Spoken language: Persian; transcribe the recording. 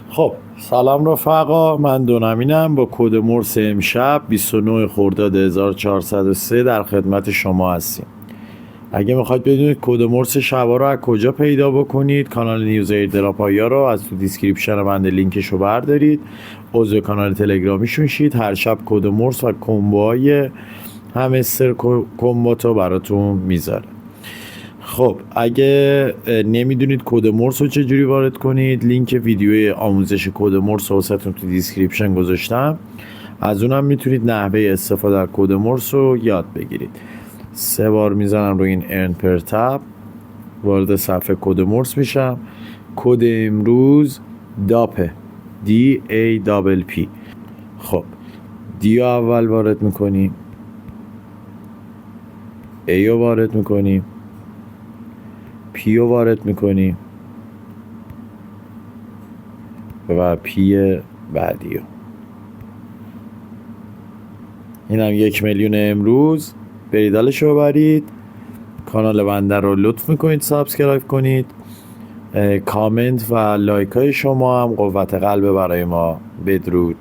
خب سلام رفقا، من دونمینم. با کد مرس امشب 29 خرداد 1403 در خدمت شما هستیم. اگه میخواید بدونید کد مرس شبا رو از کجا پیدا بکنید، کانال نیوز ایردراپایا رو از تو دیسکریپشن بنده لینکشو بردارید، عضو کانال تلگرامیشون شید. هر شب کد مرس و کمبوهای همستر کمباتو براتون میذاره. خب اگه نمیدونید کد مرس رو چجوری وارد کنید، لینک ویدیوی آموزش کد مرس رو واسهتون تو دیسکریپشن گذاشتم. از اونم میتونید نحوه استفاده از کد مرس رو یاد بگیرید. 3 بار میزنم روی این ارن پر تب، وارد صفحه کد مرس میشم. کد امروز داپه، DAPP. خب دی رو اول وارد میکنیم، A رو وارد میکنیم، پی رو وارد میکنیم و پی بعدی رو. این هم 1,000,000 امروز. برید حالش رو ببرید. کانال بنده رو لطف میکنید سابسکرایب کنید. کامنت و لایک های شما هم قوت قلب برای ما. بدرود.